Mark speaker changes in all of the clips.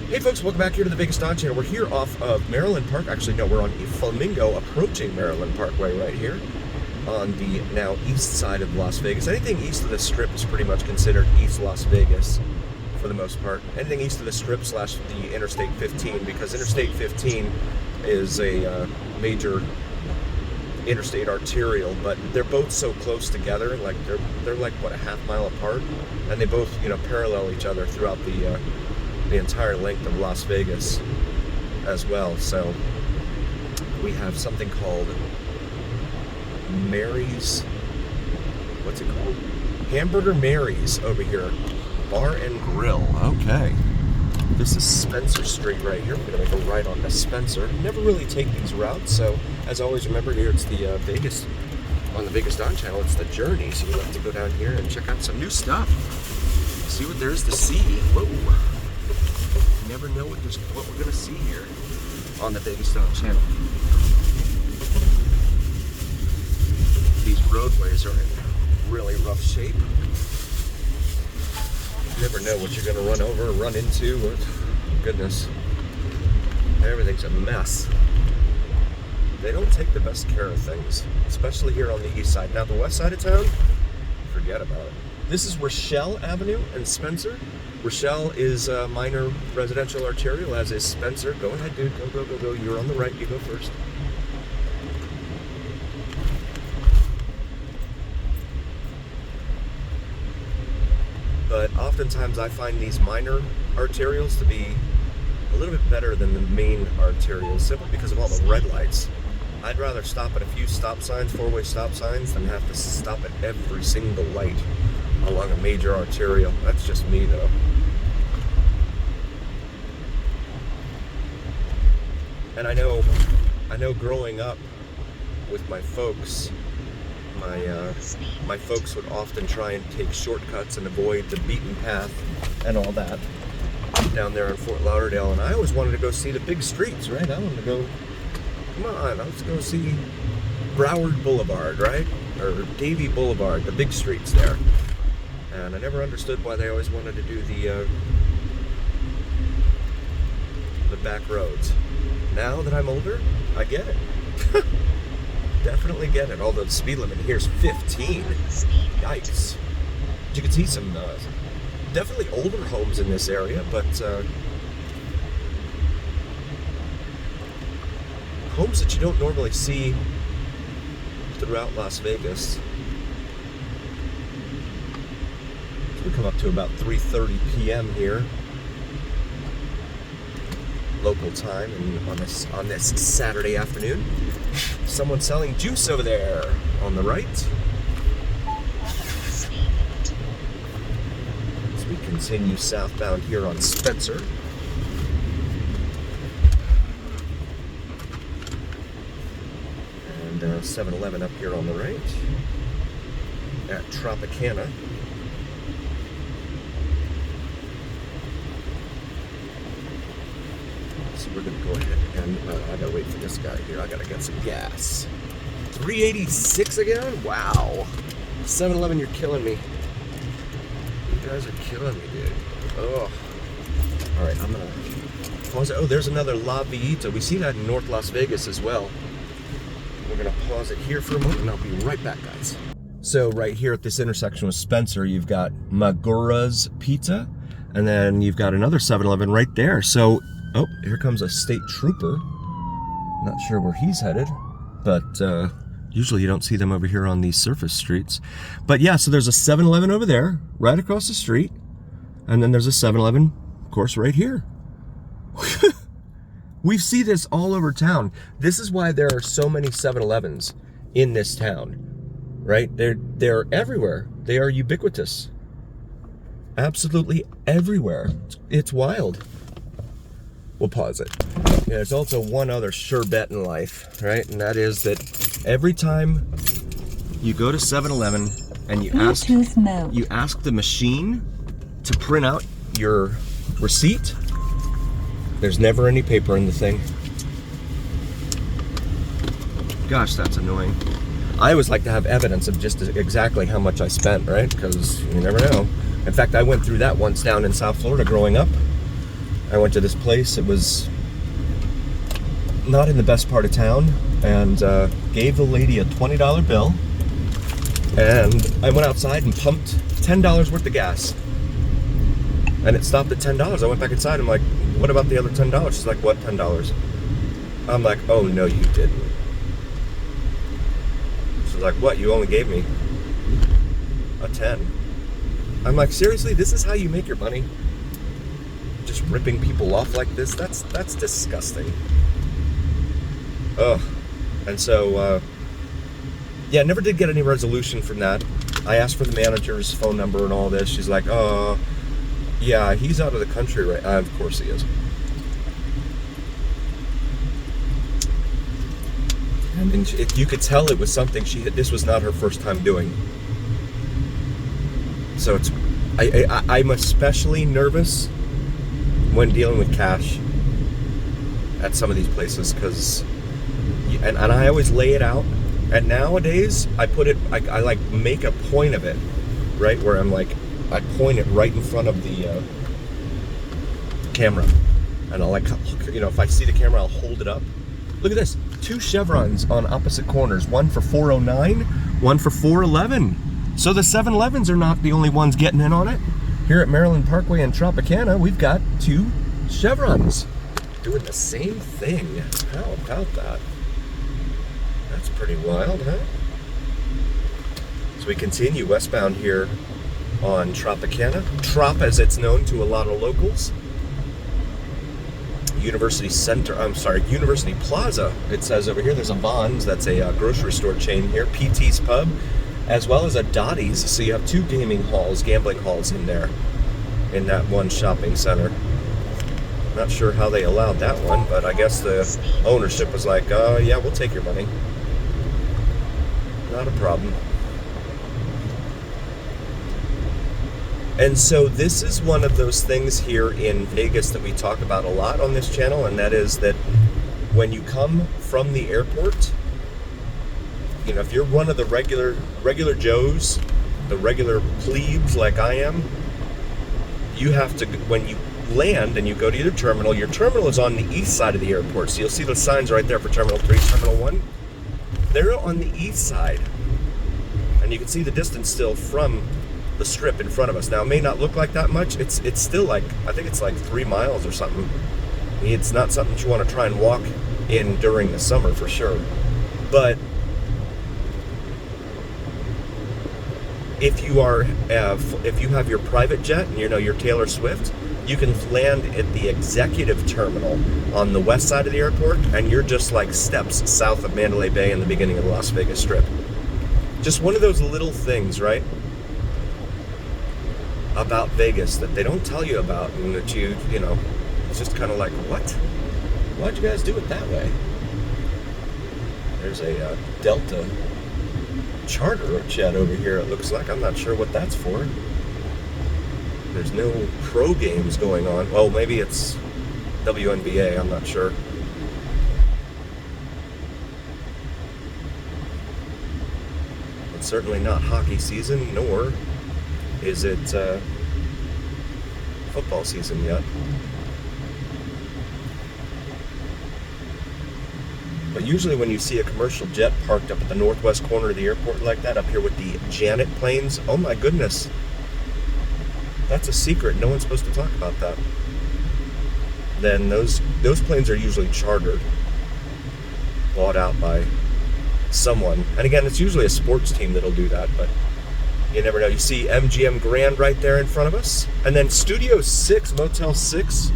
Speaker 1: Hey folks, welcome back here to the Vegas Don Channel. We're here off of Maryland Park. Actually, no, we're on Flamingo, approaching Maryland Parkway right here on the now east side of Las Vegas. Anything east of the Strip is pretty much considered East Las Vegas for the most part. Anything east of the Strip slash the Interstate 15, because Interstate 15 is a major interstate arterial, but they're both so close together, like they're like what, a half mile apart, and they both parallel each other throughout the entire length of Las Vegas as well. So we have something called Mary's, what's it called? Hamburger Mary's over here, Bar and Grill. Okay, this is Spencer Street right here. We're gonna make a right on to Spencer. Never really take these routes, so as always, remember here it's the Vegas, on the Vegas Don Channel, it's the journey, so we like to go down here and check out some new stuff, see what there is to see. Whoa. Never know what we're gonna see here on the Vegas Don Channel. These roadways are in really rough shape. You never know what you're gonna run over or run into. Or, goodness, everything's a mess. They don't take the best care of things, especially here on the east side. Now the west side of town, forget about it. This is Rochelle Avenue and Spencer. Rochelle is a minor residential arterial, as is Spencer. Go ahead, dude. Go. You're on the right. You go first. But oftentimes I find these minor arterials to be a little bit better than the main arterials, simply because of all the red lights. I'd rather stop at a few stop signs, four-way stop signs, than have to stop at every single light along a major arterial. That's just me, though. And I know growing up with my folks, my folks would often try and take shortcuts and avoid the beaten path and all that down there in Fort Lauderdale, and I always wanted to go see the big streets, right? I wanted to go, come on, let's go see Broward Boulevard, right? Or Davie Boulevard, the big streets there. And I never understood why they always wanted to do the back roads. Now that I'm older, I get it. Definitely get it. Although the speed limit here is 15. Yikes. You can see some definitely older homes in this area, but homes that you don't normally see throughout Las Vegas. So we come up to about 3:30 p.m. here, local time, and on this Saturday afternoon. Someone selling juice over there on the right. As we continue southbound here on Spencer. And 7-Eleven up here on the right at Tropicana. So we're gonna go ahead and I gotta wait for this guy here. I gotta get some gas. 386 again? Wow. 7-Eleven, you're killing me. You guys are killing me, dude. Oh. All right, I'm gonna pause it. Oh, there's another La Villita. We see that in North Las Vegas as well. We're gonna pause it here for a moment, and I'll be right back, guys. So right here at this intersection with Spencer, you've got Magura's Pizza, and then you've got another 7-Eleven right there. So, oh, here comes a state trooper. Not sure where he's headed, but usually you don't see them over here on these surface streets. But yeah, so there's a 7-Eleven over there, right across the street, and then there's a 7-Eleven, of course, right here. We see this all over town. This is why there are so many 7-Elevens in this town, right? They're everywhere. They are ubiquitous. Absolutely everywhere. It's wild. We'll pause it. Yeah, there's also one other sure bet in life, right? And that is that every time you go to 7-Eleven and you ask the machine to print out your receipt, there's never any paper in the thing. Gosh, that's annoying. I always like to have evidence of just exactly how much I spent, right? Because you never know. In fact, I went through that once down in South Florida growing up. I went to this place. It was not in the best part of town, and gave the lady a $20 bill. And I went outside and pumped $10 worth of gas. And it stopped at $10. I went back inside. I'm like, what about the other $10? She's like, what $10? I'm like, oh, no, you didn't. She's like, what? You only gave me a 10. I'm like, seriously? This is how you make your money? Just ripping people off like this? That's disgusting. Ugh. And so, yeah, never did get any resolution from that. I asked for the manager's phone number and all this. She's like, oh, yeah, he's out of the country right now. Of course he is. And you could tell it was something this was not her first time doing. So I'm especially nervous when dealing with cash at some of these places, because, and I always lay it out. And nowadays, I like make a point of it, right? Where I'm like, I point it right in front of the camera. And I'll like, if I see the camera, I'll hold it up. Look at this, 2 chevrons on opposite corners. One for 409, one for 411. So the 7-Elevens are not the only ones getting in on it. Here at Maryland Parkway and Tropicana, we've got 2 chevrons doing the same thing. How about that? That's pretty wild, huh? So we continue westbound here on Tropicana. Trop, as it's known to a lot of locals. University Plaza, it says over here. There's a Vons, that's a grocery store chain here. PT's Pub, as well as a Dottie's. So you have 2 gambling halls in there, in that one shopping center. Not sure how they allowed that one, but I guess the ownership was like, yeah, we'll take your money. Not a problem. And so this is one of those things here in Vegas that we talk about a lot on this channel, and that is that when you come from the airport, if you're one of the regular Joes, the regular plebes like I am, you have to, when you land and you go to your terminal is on the east side of the airport. So you'll see the signs right there for Terminal 3, Terminal 1. They're on the east side. And you can see the distance still from the strip in front of us. Now, it may not look like that much. It's still like, I think it's like 3 miles or something. It's not something that you want to try and walk in during the summer for sure. But if you have your private jet and your Taylor Swift, you can land at the executive terminal on the west side of the airport, and you're just like steps south of Mandalay Bay in the beginning of the Las Vegas Strip. Just one of those little things, right, about Vegas that they don't tell you about, and that it's just kind of like, what? Why'd you guys do it that way? There's a Delta charter jet over here, it looks like. I'm not sure what that's for. There's no pro games going on. Well, maybe it's WNBA, I'm not sure. It's certainly not hockey season, nor is it football season yet. But usually when you see a commercial jet parked up at the northwest corner of the airport like that, up here with the Janet planes, oh my goodness. That's a secret. No one's supposed to talk about that. Then those planes are usually chartered, bought out by someone. And again, it's usually a sports team that'll do that, but you never know. You see MGM Grand right there in front of us. And then Studio 6, Motel 6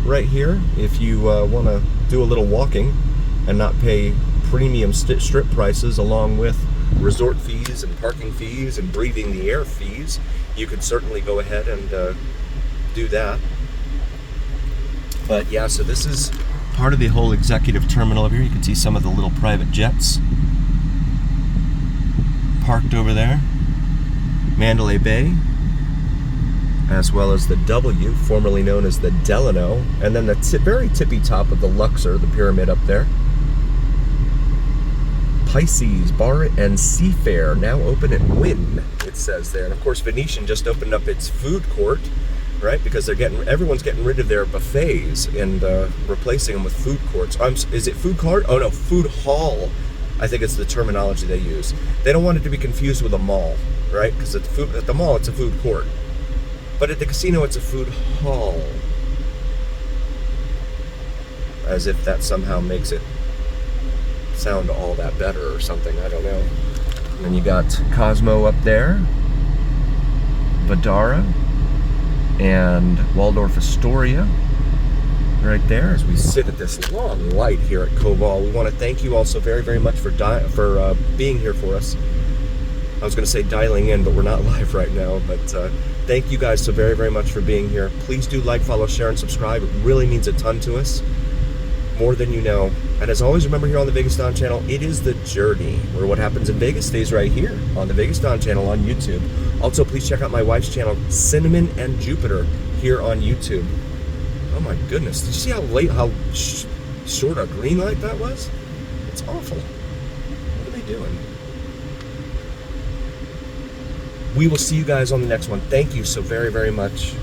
Speaker 1: right here, if you want to do a little walking and not pay premium strip prices along with resort fees and parking fees and breathing the air fees, you could certainly go ahead and do that. But yeah, so this is part of the whole executive terminal over here. You can see some of the little private jets parked over there. Mandalay Bay, as well as the W, formerly known as the Delano, and then the very tippy top of the Luxor, the pyramid up there. Pisces Bar and Seafair, now open at Wynn, it says there. And of course, Venetian just opened up its food court right? Because everyone's getting rid of their buffets and replacing them with food courts. Is it food court? Oh no, food hall. I think it's the terminology they use. They don't want it to be confused with a mall, right? Because at the mall, it's a food court. But at the casino, it's a food hall. As if that somehow makes it sound all that better or something, I don't know. And then you got Cosmo up there, Vadara, and Waldorf Astoria right there as we sit at this long light here at Koval. We want to thank you all so very, very much for being here for us. I was going to say dialing in, but we're not live right now. But thank you guys so very, very much for being here. Please do like, follow, share, and subscribe. It really means a ton to us, more than you know. And as always, remember, here on the Vegas Don channel, it is the journey where what happens in Vegas stays right here on the Vegas Don channel on YouTube. Also, please check out my wife's channel, Cinnamon and Jupiter, here on YouTube. Oh my goodness, did you see how short a green light that was? It's awful. What are they doing? We will see you guys on the next one. Thank you so very, very much.